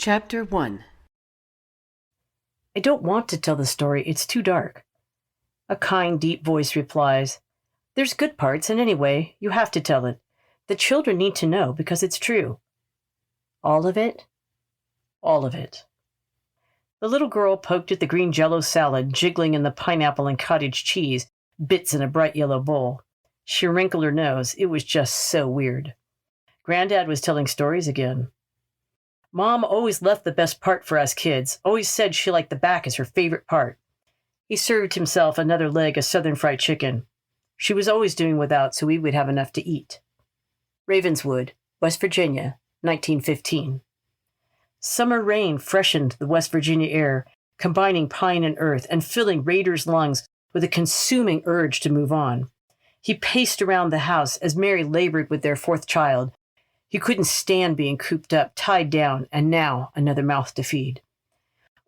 Chapter 1. I don't want to tell the story, it's too dark. A kind, deep voice replies, There's good parts, and anyway, you have to tell it. The children need to know because it's true. All of it? All of it. The little girl poked at the green Jell-O salad, jiggling in the pineapple and cottage cheese, bits in a bright yellow bowl. She wrinkled her nose. It was just so weird. Granddad was telling stories again. Mom always left the best part for us kids, always said she liked the back as her favorite part. He served himself another leg of southern fried chicken. She was always doing without so we would have enough to eat. Ravenswood, West Virginia, 1915. Summer rain freshened the West Virginia air, combining pine and earth and filling Rader's lungs with a consuming urge to move on. He paced around the house as Mary labored with their fourth child. He couldn't stand being cooped up, tied down, and now another mouth to feed.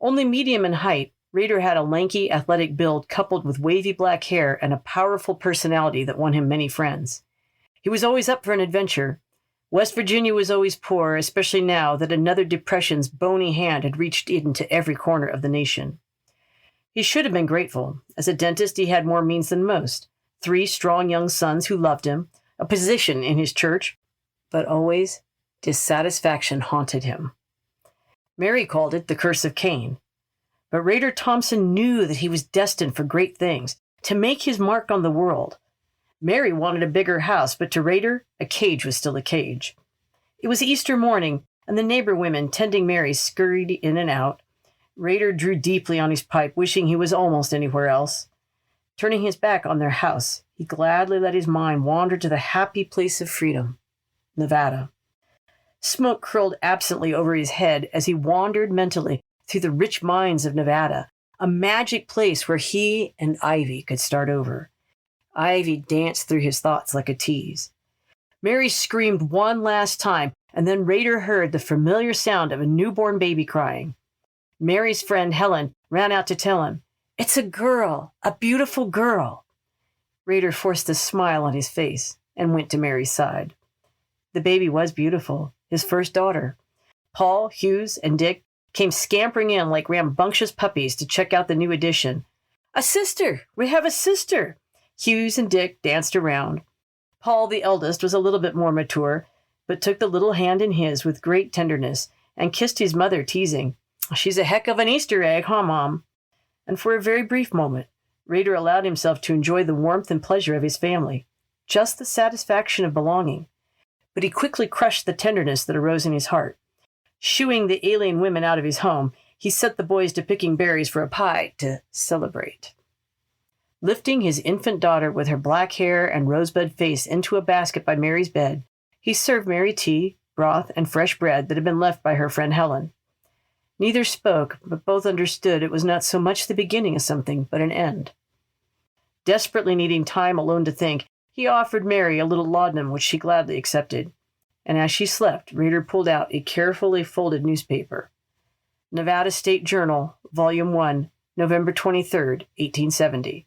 Only medium in height, Rader had a lanky, athletic build coupled with wavy black hair and a powerful personality that won him many friends. He was always up for an adventure. West Virginia was always poor, especially now that another depression's bony hand had reached into every corner of the nation. He should have been grateful. As a dentist, he had more means than most. 3 strong young sons who loved him, a position in his church, but always dissatisfaction haunted him. Mary called it the curse of Cain. But Rader Thompson knew that he was destined for great things, to make his mark on the world. Mary wanted a bigger house, but to Rader, a cage was still a cage. It was Easter morning, and the neighbor women tending Mary scurried in and out. Rader drew deeply on his pipe, wishing he was almost anywhere else. Turning his back on their house, he gladly let his mind wander to the happy place of freedom, Nevada. Smoke curled absently over his head as he wandered mentally through the rich mines of Nevada, a magic place where he and Ivy could start over. Ivy danced through his thoughts like a tease. Mary screamed one last time, and then Rader heard the familiar sound of a newborn baby crying. Mary's friend Helen ran out to tell him, It's a girl, a beautiful girl. Rader forced a smile on his face and went to Mary's side. The baby was beautiful, his first daughter. Paul, Hughes, and Dick came scampering in like rambunctious puppies to check out the new addition. A sister! We have a sister! Hughes and Dick danced around. Paul, the eldest, was a little bit more mature, but took the little hand in his with great tenderness and kissed his mother, teasing, She's a heck of an Easter egg, huh, Mom? And for a very brief moment, Rader allowed himself to enjoy the warmth and pleasure of his family, just the satisfaction of belonging. But he quickly crushed the tenderness that arose in his heart. Shooing the alien women out of his home, he set the boys to picking berries for a pie to celebrate. Lifting his infant daughter with her black hair and rosebud face into a basket by Mary's bed, he served Mary tea, broth, and fresh bread that had been left by her friend Helen. Neither spoke, but both understood it was not so much the beginning of something, but an end. Desperately needing time alone to think, he offered Mary a little laudanum, which she gladly accepted. And as she slept, Rader pulled out a carefully folded newspaper. Nevada State Journal, Volume 1, November 23rd, 1870.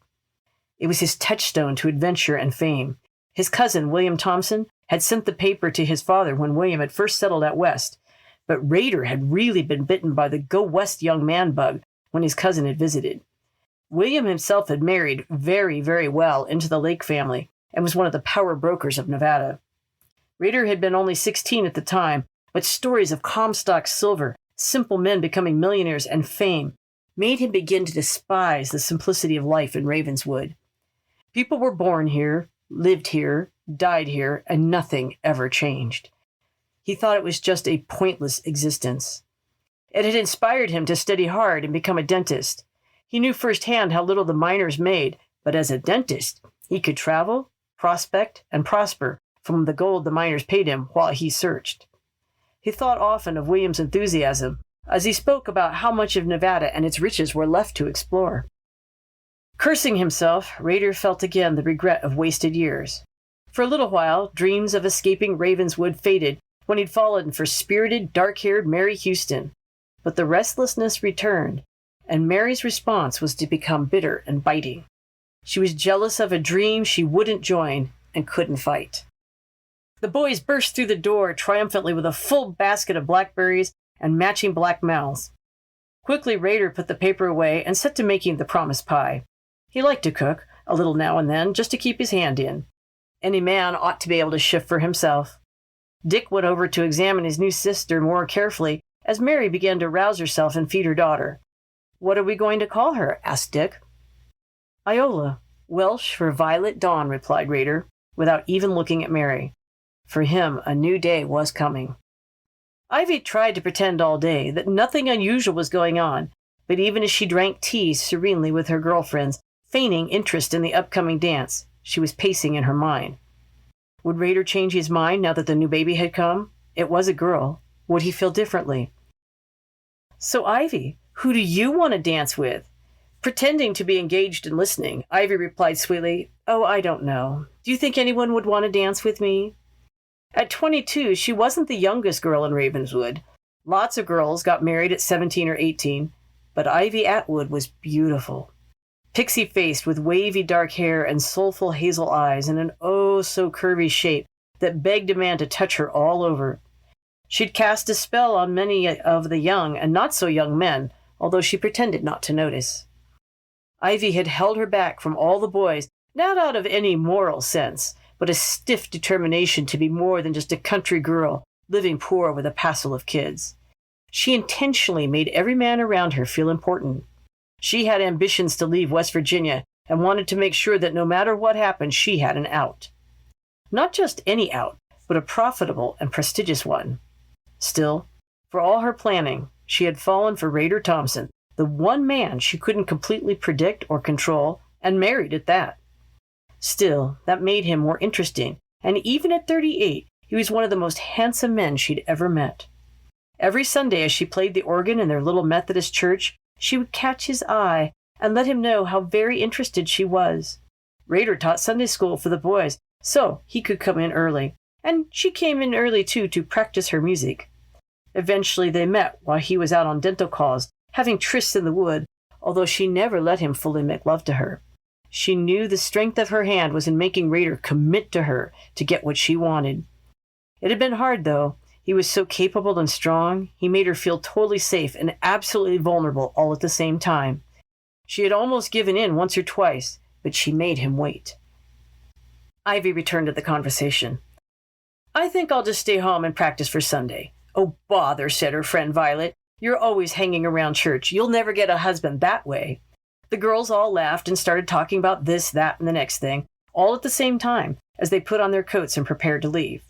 It was his touchstone to adventure and fame. His cousin, William Thompson, had sent the paper to his father when William had first settled out west, but Rader had really been bitten by the go west young man bug when his cousin had visited. William himself had married very, very well into the Lake family and was one of the power brokers of Nevada. Rader had been only 16 at the time, but stories of Comstock silver, simple men becoming millionaires, and fame made him begin to despise the simplicity of life in Ravenswood. People were born here, lived here, died here, and nothing ever changed. He thought it was just a pointless existence. It had inspired him to study hard and become a dentist. He knew firsthand how little the miners made, but as a dentist, he could travel, prospect, and prosper from the gold the miners paid him while he searched. He thought often of William's enthusiasm as he spoke about how much of Nevada and its riches were left to explore. Cursing himself, Rader felt again the regret of wasted years. For a little while, dreams of escaping Ravenswood faded when he'd fallen for spirited, dark-haired Mary Houston. But the restlessness returned, and Mary's response was to become bitter and biting. She was jealous of a dream she wouldn't join and couldn't fight. The boys burst through the door triumphantly with a full basket of blackberries and matching black mouths. Quickly, Rader put the paper away and set to making the promised pie. He liked to cook, a little now and then, just to keep his hand in. Any man ought to be able to shift for himself. Dick went over to examine his new sister more carefully as Mary began to rouse herself and feed her daughter. "What are we going to call her?" asked Dick. "Iola, Welsh for Violet Dawn," replied Rader, without even looking at Mary. For him, a new day was coming. Ivy tried to pretend all day that nothing unusual was going on, but even as she drank tea serenely with her girlfriends, feigning interest in the upcoming dance, she was pacing in her mind. Would Rader change his mind now that the new baby had come? It was a girl. Would he feel differently? "So, Ivy, who do you want to dance with?" Pretending to be engaged and listening, Ivy replied sweetly, "Oh, I don't know. Do you think anyone would want to dance with me?" At 22, she wasn't the youngest girl in Ravenswood. Lots of girls got married at 17 or 18, but Ivy Atwood was beautiful. Pixie-faced with wavy dark hair and soulful hazel eyes and an oh-so-curvy shape that begged a man to touch her all over. She'd cast a spell on many of the young and not-so-young men, although she pretended not to notice. Ivy had held her back from all the boys, not out of any moral sense, but a stiff determination to be more than just a country girl living poor with a passel of kids. She intentionally made every man around her feel important. She had ambitions to leave West Virginia and wanted to make sure that no matter what happened, she had an out. Not just any out, but a profitable and prestigious one. Still, for all her planning, she had fallen for Rader Thompson, the one man she couldn't completely predict or control, and married at that. Still, that made him more interesting, and even at 38, he was one of the most handsome men she'd ever met. Every Sunday as she played the organ in their little Methodist church, she would catch his eye and let him know how very interested she was. Rader taught Sunday school for the boys, so he could come in early, and she came in early too to practice her music. Eventually they met while he was out on dental calls, having trysts in the wood, although she never let him fully make love to her. She knew the strength of her hand was in making Rader commit to her to get what she wanted. It had been hard, though. He was so capable and strong. He made her feel totally safe and absolutely vulnerable all at the same time. She had almost given in once or twice, but she made him wait. Ivy returned to the conversation. "I think I'll just stay home and practice for Sunday." "Oh, bother," said her friend Violet. "You're always hanging around church. You'll never get a husband that way." The girls all laughed and started talking about this, that, and the next thing, all at the same time, as they put on their coats and prepared to leave.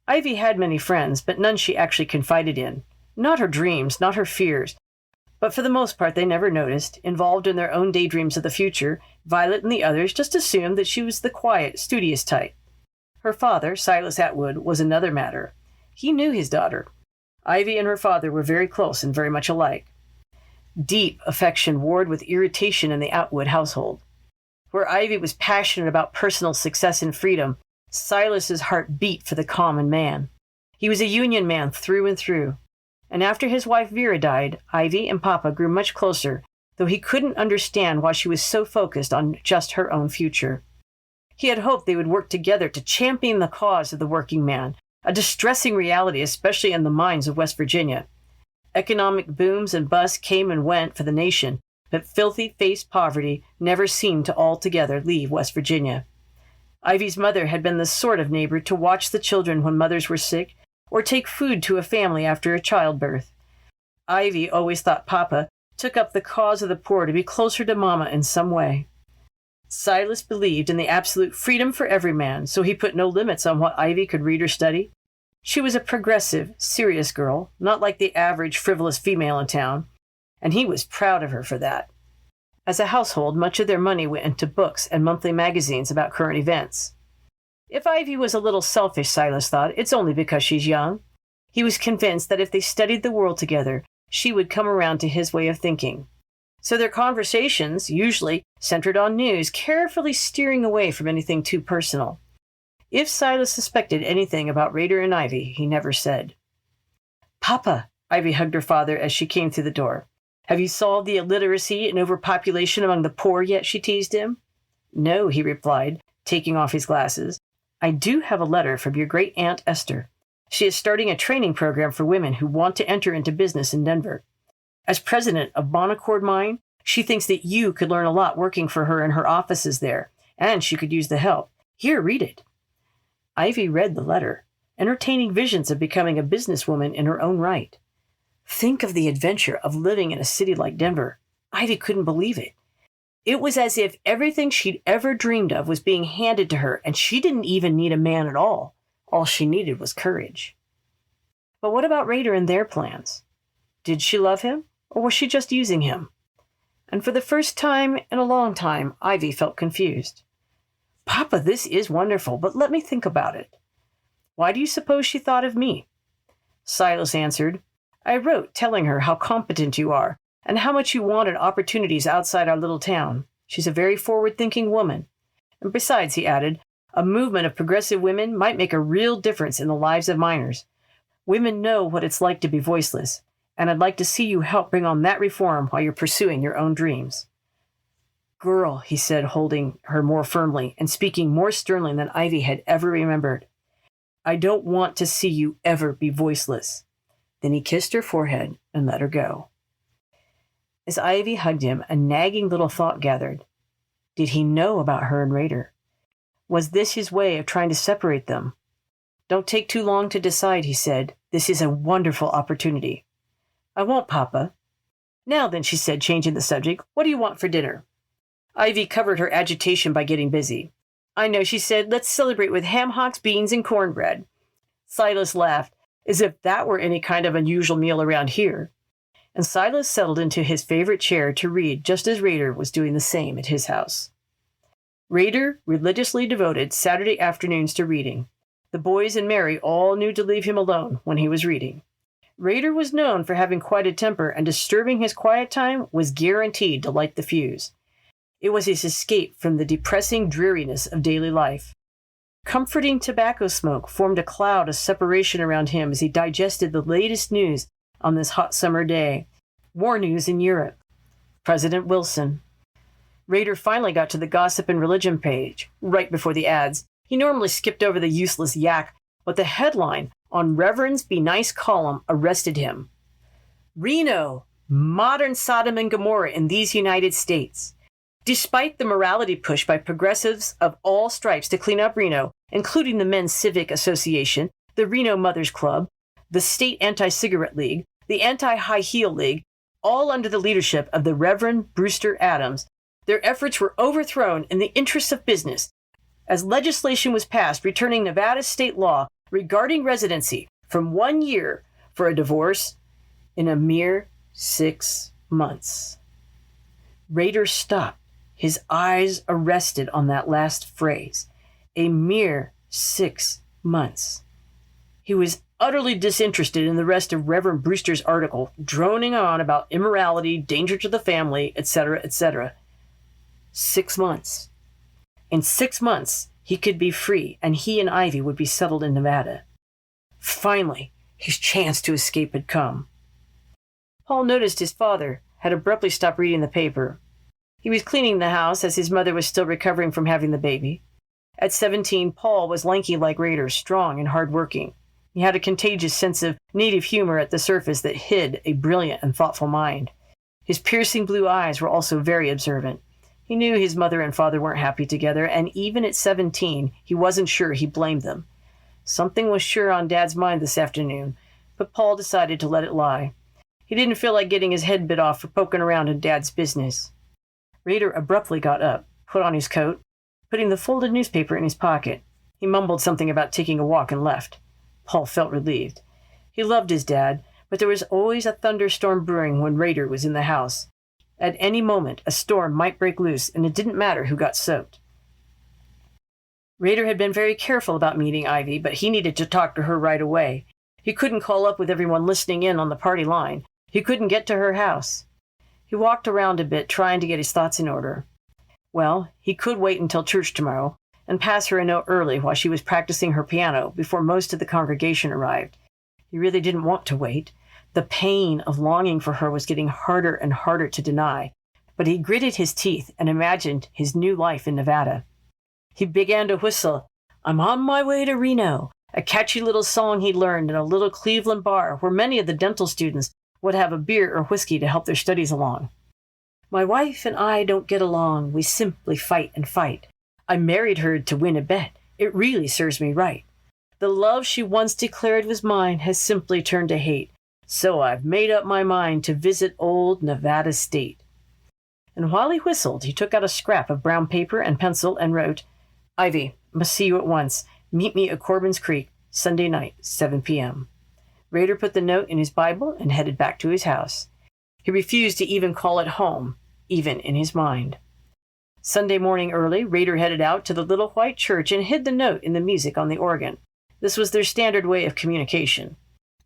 Ivy had many friends, but none she actually confided in. Not her dreams, not her fears. But for the most part, they never noticed. Involved in their own daydreams of the future, Violet and the others just assumed that she was the quiet, studious type. Her father, Silas Atwood, was another matter. He knew his daughter. Ivy and her father were very close and very much alike. Deep affection warred with irritation in the Atwood household. Where Ivy was passionate about personal success and freedom, Silas's heart beat for the common man. He was a Union man through and through. And after his wife Vera died, Ivy and Papa grew much closer, though he couldn't understand why she was so focused on just her own future. He had hoped they would work together to champion the cause of the working man, a distressing reality, especially in the mines of West Virginia. Economic booms and busts came and went for the nation, but filthy-faced poverty never seemed to altogether leave West Virginia. Ivy's mother had been the sort of neighbor to watch the children when mothers were sick, or take food to a family after a childbirth. Ivy always thought Papa took up the cause of the poor to be closer to Mama in some way. Silas believed in the absolute freedom for every man, so he put no limits on what Ivy could read or study. She was a progressive, serious girl, not like the average frivolous female in town, and he was proud of her for that. As a household, much of their money went into books and monthly magazines about current events. If Ivy was a little selfish, Silas thought, it's only because she's young. He was convinced that if they studied the world together, she would come around to his way of thinking. So their conversations, usually centered on news, carefully steering away from anything too personal. If Silas suspected anything about Rader and Ivy, he never said. "Papa," Ivy hugged her father as she came through the door. "Have you solved the illiteracy and overpopulation among the poor yet?" she teased him. "No," he replied, taking off his glasses. "I do have a letter from your great-aunt Esther. She is starting a training program for women who want to enter into business in Denver. As president of Bonaccord Mine, she thinks that you could learn a lot working for her in her offices there, and she could use the help. Here, read it." Ivy read the letter, entertaining visions of becoming a businesswoman in her own right. Think of the adventure of living in a city like Denver. Ivy couldn't believe it. It was as if everything she'd ever dreamed of was being handed to her, and she didn't even need a man at all. All she needed was courage. But what about Rader and their plans? Did she love him, or was she just using him? And for the first time in a long time, Ivy felt confused. "Papa, this is wonderful, but let me think about it." "Why do you suppose she thought of me?" Silas answered, "I wrote telling her how competent you are and how much you wanted opportunities outside our little town. She's a very forward-thinking woman. And besides," he added, "a movement of progressive women might make a real difference in the lives of miners. Women know what it's like to be voiceless, and I'd like to see you help bring on that reform while you're pursuing your own dreams." "Girl," he said, holding her more firmly and speaking more sternly than Ivy had ever remembered, "I don't want to see you ever be voiceless." Then he kissed her forehead and let her go. As Ivy hugged him, a nagging little thought gathered. Did he know about her and Rader? Was this his way of trying to separate them? "Don't take too long to decide," he said. "This is a wonderful opportunity." "I won't, Papa." "Now then," she said, changing the subject, "what do you want for dinner?" Ivy covered her agitation by getting busy. "I know," she said. "Let's celebrate with ham hocks, beans, and cornbread." Silas laughed, as if that were any kind of unusual meal around here. And Silas settled into his favorite chair to read, just as Rader was doing the same at his house. Rader religiously devoted Saturday afternoons to reading. The boys and Mary all knew to leave him alone when he was reading. Rader was known for having quite a temper, and disturbing his quiet time was guaranteed to light the fuse. It was his escape from the depressing dreariness of daily life. Comforting tobacco smoke formed a cloud of separation around him as he digested the latest news on this hot summer day. War news in Europe. President Wilson. Rader finally got to the gossip and religion page, right before the ads. He normally skipped over the useless yak, but the headline on Reverend's Be Nice column arrested him. "Reno, modern Sodom and Gomorrah in these United States." Despite the morality push by progressives of all stripes to clean up Reno, including the Men's Civic Association, the Reno Mothers Club, the State Anti-Cigarette League, the Anti-High Heel League, all under the leadership of the Reverend Brewster Adams, their efforts were overthrown in the interests of business as legislation was passed returning Nevada's state law regarding residency from 1 year for a divorce in a mere 6 months. Rader stopped, his eyes arrested on that last phrase, a mere 6 months. He was utterly disinterested in the rest of Reverend Brewster's article, droning on about immorality, danger to the family, etc., etc. 6 months. In 6 months, he could be free, and he and Ivy would be settled in Nevada. Finally, his chance to escape had come. Paul noticed his father had abruptly stopped reading the paper. He was cleaning the house as his mother was still recovering from having the baby. At 17, Paul was lanky like Rader, strong and hard-working. He had a contagious sense of native humor at the surface that hid a brilliant and thoughtful mind. His piercing blue eyes were also very observant. He knew his mother and father weren't happy together, and even at 17, he wasn't sure he blamed them. Something was sure on Dad's mind this afternoon, but Paul decided to let it lie. He didn't feel like getting his head bit off for poking around in Dad's business. Rader abruptly got up, put on his coat, putting the folded newspaper in his pocket. He mumbled something about taking a walk and left. Paul felt relieved. He loved his dad, but there was always a thunderstorm brewing when Rader was in the house. At any moment, a storm might break loose, and it didn't matter who got soaked. Rader had been very careful about meeting Ivy, but he needed to talk to her right away. He couldn't call up with everyone listening in on the party line. He couldn't get to her house. He walked around a bit, trying to get his thoughts in order. Well, he could wait until church tomorrow and pass her a note early while she was practicing her piano before most of the congregation arrived. He really didn't want to wait. The pain of longing for her was getting harder and harder to deny, but he gritted his teeth and imagined his new life in Nevada. He began to whistle, "I'm on my way to Reno," a catchy little song he learned in a little Cleveland bar where many of the dental students would have a beer or whiskey to help their studies along. My wife and I don't get along. We simply fight and fight. I married her to win a bet. It really serves me right. The love she once declared was mine has simply turned to hate. So I've made up my mind to visit old Nevada State. And while he whistled, he took out a scrap of brown paper and pencil and wrote, Ivy, must see you at once. Meet me at Corbin's Creek, Sunday night, 7 p.m. Rader put the note in his Bible and headed back to his house. He refused to even call it home, even in his mind. Sunday morning early, Rader headed out to the little white church and hid the note in the music on the organ. This was their standard way of communication.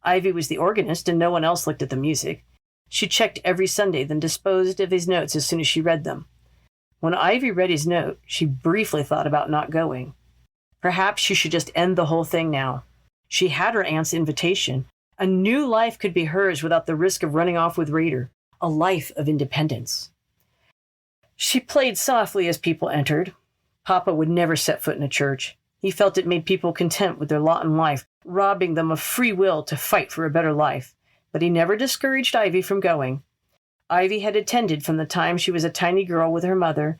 Ivy was the organist, and no one else looked at the music. She checked every Sunday, then disposed of his notes as soon as she read them. When Ivy read his note, she briefly thought about not going. Perhaps she should just end the whole thing now. She had her aunt's invitation. A new life could be hers without the risk of running off with Rader. A life of independence. She played softly as people entered. Papa would never set foot in a church. He felt it made people content with their lot in life, robbing them of free will to fight for a better life. But he never discouraged Ivy from going. Ivy had attended from the time she was a tiny girl with her mother.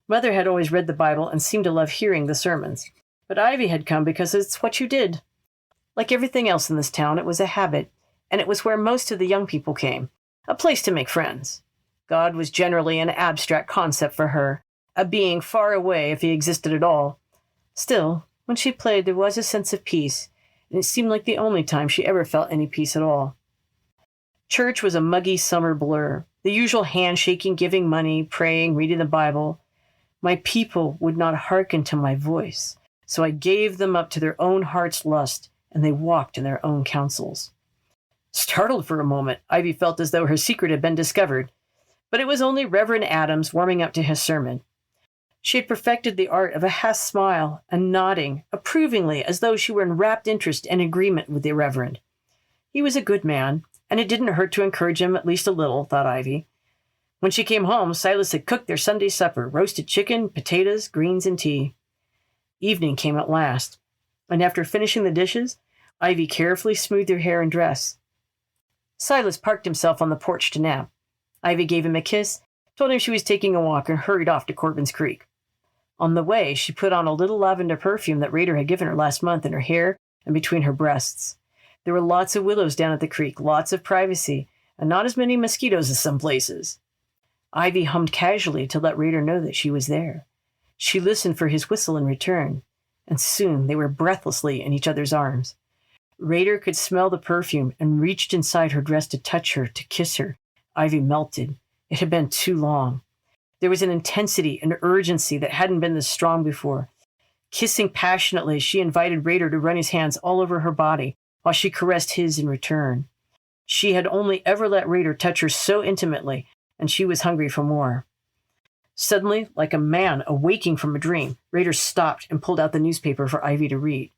Mother had always read the Bible and seemed to love hearing the sermons. But Ivy had come because it's what you did. Like everything else in this town, it was a habit, and it was where most of the young people came, a place to make friends. God was generally an abstract concept for her, a being far away if he existed at all. Still, when she played, there was a sense of peace, and it seemed like the only time she ever felt any peace at all. Church was a muggy summer blur, the usual handshaking, giving money, praying, reading the Bible. My people would not hearken to my voice, so I gave them up to their own heart's lust, and they walked in their own counsels. Startled for a moment, Ivy felt as though her secret had been discovered, but it was only Reverend Adams warming up to his sermon. She had perfected the art of a half smile and nodding approvingly as though she were in rapt interest and agreement with the Reverend. He was a good man, and it didn't hurt to encourage him at least a little, thought Ivy. When she came home, Silas had cooked their Sunday supper, roasted chicken, potatoes, greens, and tea. Evening came at last, and after finishing the dishes, Ivy carefully smoothed her hair and dress. Silas parked himself on the porch to nap. Ivy gave him a kiss, told him she was taking a walk, and hurried off to Corbin's Creek. On the way, she put on a little lavender perfume that Rader had given her last month in her hair and between her breasts. There were lots of willows down at the creek, lots of privacy, and not as many mosquitoes as some places. Ivy hummed casually to let Rader know that she was there. She listened for his whistle in return, and soon they were breathlessly in each other's arms. Rader could smell the perfume and reached inside her dress to touch her, to kiss her. Ivy melted. It had been too long. There was an intensity, an urgency that hadn't been this strong before. Kissing passionately, she invited Rader to run his hands all over her body while she caressed his in return. She had only ever let Rader touch her so intimately, and she was hungry for more. Suddenly, like a man awaking from a dream, Rader stopped and pulled out the newspaper for Ivy to read.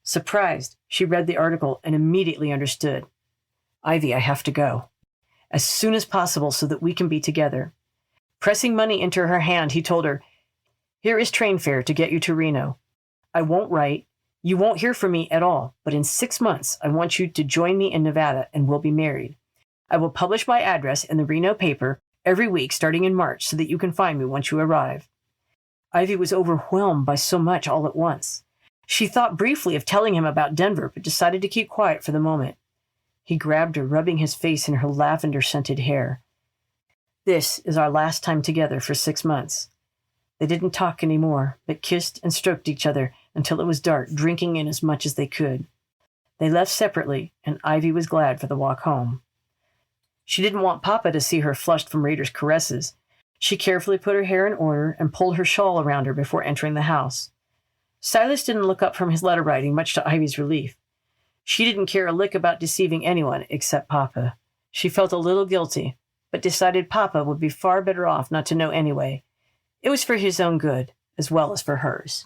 Surprised, she read the article and immediately understood. Ivy, I have to go. As soon as possible so that we can be together. Pressing money into her hand, he told her, Here is train fare to get you to Reno. I won't write. You won't hear from me at all, but in 6 months, I want you to join me in Nevada and we'll be married. I will publish my address in the Reno paper every week starting in March so that you can find me once you arrive. Ivy was overwhelmed by so much all at once. She thought briefly of telling him about Denver, but decided to keep quiet for the moment. He grabbed her, rubbing his face in her lavender-scented hair. This is our last time together for 6 months. They didn't talk any more, but kissed and stroked each other until it was dark, drinking in as much as they could. They left separately, and Ivy was glad for the walk home. She didn't want Papa to see her flushed from Rader's caresses. She carefully put her hair in order and pulled her shawl around her before entering the house. Silas didn't look up from his letter writing, much to Ivy's relief. She didn't care a lick about deceiving anyone except Papa. She felt a little guilty, but decided Papa would be far better off not to know anyway. It was for his own good, as well as for hers.